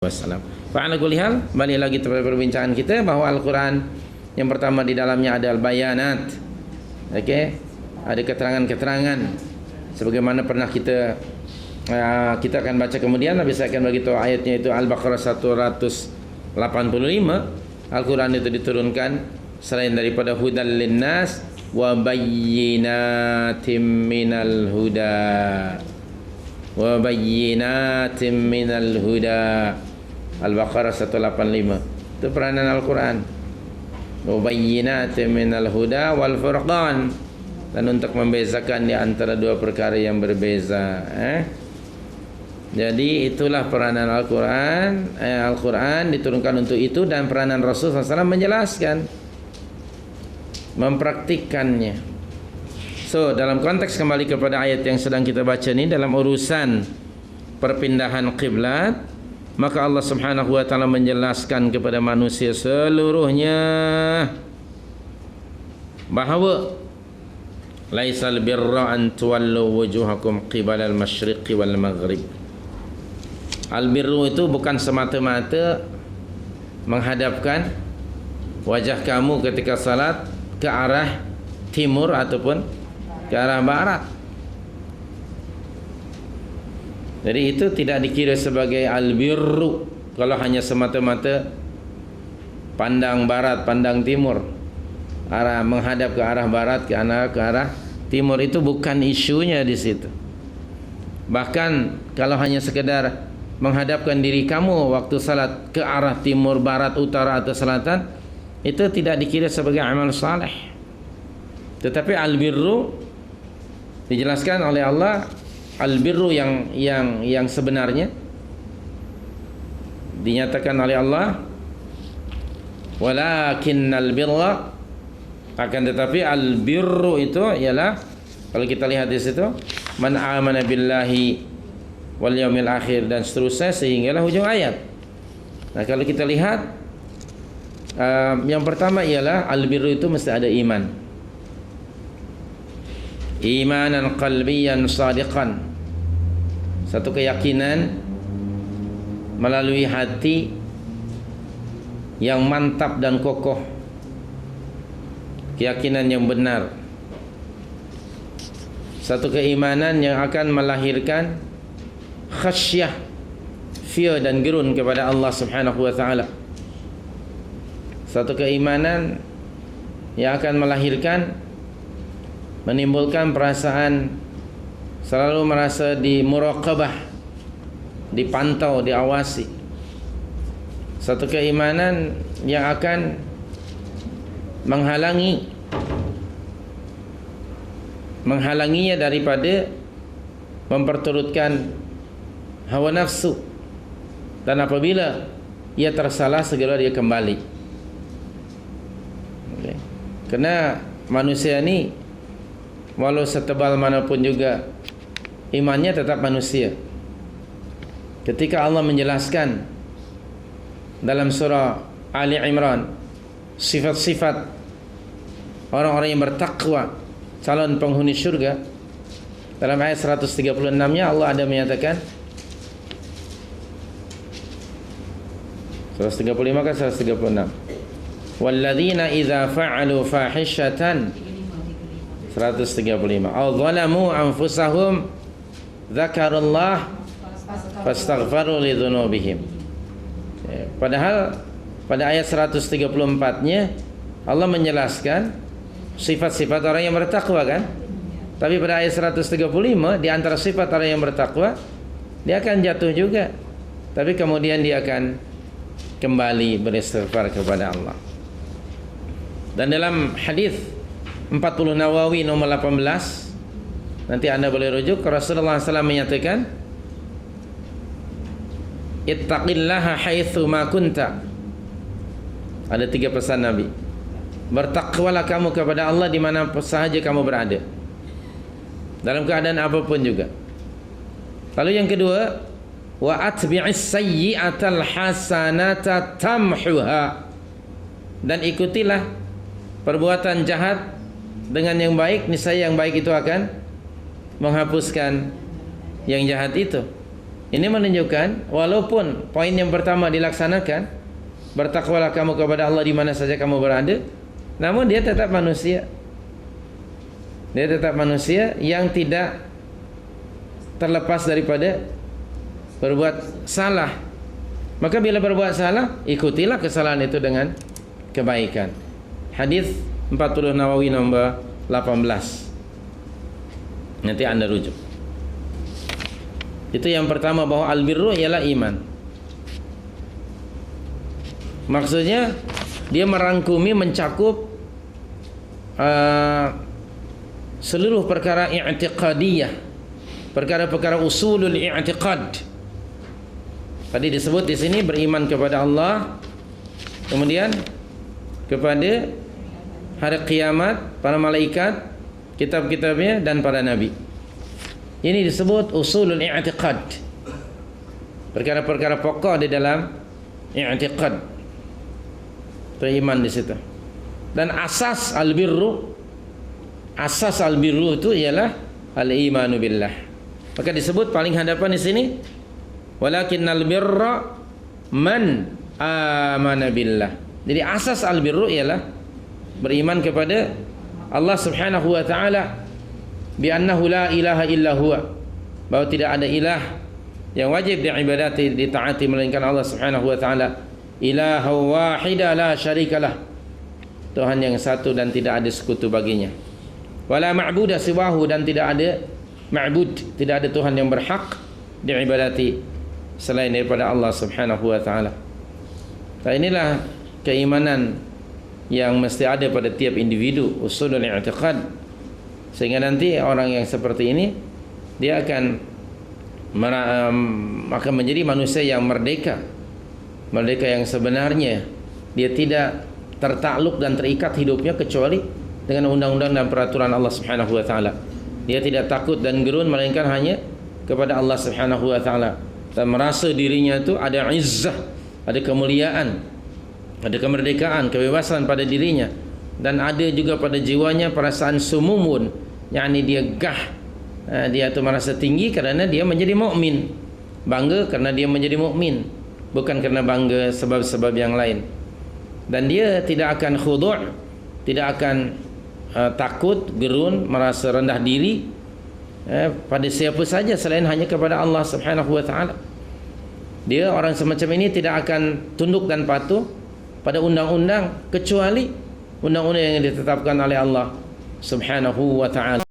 Wassalam. Fa'ala kulli hal, balik lagi kepada perbincangan kita bahawa Al-Quran yang pertama di dalamnya ada al-bayanat. Okey, ada keterangan-keterangan sebagaimana pernah kita akan baca kemudian. Nabi saya akan bagi tahu ayatnya itu Al-Baqarah 185. Al-Quran itu diturunkan selain daripada hudal linnas wa bayyinatim minal huda. Wa bayyinatim minal huda. Al-Baqarah 185. Itu peranan Al-Quran. Wa bayyinatin minal huda wal furqan. Dan untuk membezakan di antara dua perkara yang berbeza. Jadi itulah peranan Al-Quran. Al-Quran diturunkan untuk itu, dan peranan Rasul SAW menjelaskan, mempraktikkannya. So, dalam konteks kembali kepada ayat yang sedang kita baca ni, dalam urusan perpindahan qiblat, maka Allah Subhanahu wa taala menjelaskan kepada manusia seluruhnya bahawa laisal birra an tuwallu wujuhakum qibala al-masyriqi wal maghrib. Al-birru itu bukan semata-mata menghadapkan wajah kamu ketika salat ke arah timur ataupun ke arah barat. Jadi itu tidak dikira sebagai al-birru kalau hanya semata-mata pandang barat, pandang timur, arah menghadap ke arah barat, ke arah timur. Itu bukan isunya di situ. Bahkan kalau hanya sekedar menghadapkan diri kamu waktu salat ke arah timur, barat, utara atau selatan, itu tidak dikira sebagai amal saleh. Tetapi al-birru dijelaskan oleh Allah, al-birru yang sebenarnya dinyatakan oleh Allah, walakinnal birra, akan tetapi al-birru itu ialah, kalau kita lihat di situ, man amana billahi wal yaumil akhir dan seterusnya sehinggalah hujung ayat. Nah, kalau kita lihat yang pertama ialah al-birru itu mesti ada iman. Imanan qalbiyan sadiqan, satu keyakinan melalui hati yang mantap dan kokoh, keyakinan yang benar, satu keimanan yang akan melahirkan khasyah, fear dan gerun kepada Allah Subhanahu wa taala, satu keimanan yang akan melahirkan, menimbulkan perasaan selalu merasa di muraqabah, dipantau, diawasi. Satu keimanan yang akan menghalanginya daripada memperturutkan hawa nafsu, dan apabila ia tersalah segera dia kembali. Okay. Kerana manusia ni walau setebal manapun juga imannya tetap manusia. Ketika Allah menjelaskan dalam surah Ali Imran sifat-sifat orang-orang yang bertakwa, calon penghuni syurga, dalam ayat 136-nya Allah ada menyatakan, 135 kan 136, walladzina idza fa'alu fahishatan 135, aw zalamu anfusahum dzakarullah fastaghfaru lidzunubihim. Padahal pada ayat 134-nya Allah menjelaskan sifat-sifat orang yang bertakwa kan. Tapi pada ayat 135, di antara sifat orang yang bertakwa, dia akan jatuh juga, tapi kemudian dia akan kembali beristighfar kepada Allah. Dan dalam hadis 40 Nawawi nomor 18, nanti anda boleh rujuk, Rasulullah SAW menyatakan, ittaqillaha haitsu ma kunta. Ada 3 pesan Nabi. Bertakwalah kamu kepada Allah di mana sahaja kamu berada, dalam keadaan apapun juga. Lalu yang kedua, wa atbi'is sayyi'atal hasanata tamhuha, dan ikutilah perbuatan jahat dengan yang baik, niscaya yang baik itu akan menghapuskan yang jahat itu. Ini menunjukkan walaupun poin yang pertama dilaksanakan, bertakwalah kamu kepada Allah di mana saja kamu berada, namun dia tetap manusia. Dia tetap manusia yang tidak terlepas daripada berbuat salah. Maka bila berbuat salah, ikutilah kesalahan itu dengan kebaikan. Hadis 40 Nawawi nombor 18. Nanti anda rujuk. Itu yang pertama, bahwa al-birru ialah iman. Maksudnya dia merangkumi, mencakup seluruh perkara i'tiqadiyah, perkara-perkara usulul i'tiqad. Tadi disebut di sini beriman kepada Allah, kemudian kepada hari kiamat, para malaikat, kitab-kitabnya dan para nabi. Ini disebut usulul i'tiqad, perkara-perkara pokok di dalam i'tiqad. Itu iman di situ. Dan asas al-birru, asas al-birru itu ialah al-imanu billah. Maka disebut paling hadapan di sini, walakinnal birra man amana billah. Jadi asas al-birru ialah beriman kepada Allah Subhanahu wa taala, bi annahu la ilaha illa huwa, bahwa tidak ada ilah yang wajib diibadati, ditaati melainkan Allah Subhanahu wa taala. Ilahu wahida la syarikalah, Tuhan yang satu dan tidak ada sekutu baginya. Wala ma'buda siwahu, dan tidak ada ma'bud, tidak ada Tuhan yang berhak diibadati selain daripada Allah Subhanahu wa taala. Nah, inilah keimanan yang mesti ada pada tiap individu, usulul i'tiqad. Sehingga nanti orang yang seperti ini dia akan menjadi manusia yang merdeka, merdeka yang sebenarnya. Dia tidak tertakluk dan terikat hidupnya kecuali dengan undang-undang dan peraturan Allah Subhanahu wa taala. Dia tidak takut dan gerun melainkan hanya kepada Allah Subhanahu wa taala, dan merasa dirinya itu ada izzah, ada kemuliaan, ada kemerdekaan, kebebasan pada dirinya, dan ada juga pada jiwanya perasaan sumumun, yakni dia gah, dia itu merasa tinggi kerana dia menjadi mukmin, bangga kerana dia menjadi mukmin, bukan kerana bangga sebab-sebab yang lain. Dan dia tidak akan khudu', tidak akan takut, gerun, merasa rendah diri pada siapa saja selain hanya kepada Allah Subhanahu wa taala. Dia orang semacam ini tidak akan tunduk dan patuh pada undang-undang kecuali undang-undang yang ditetapkan oleh Allah Subhanahu wa taala.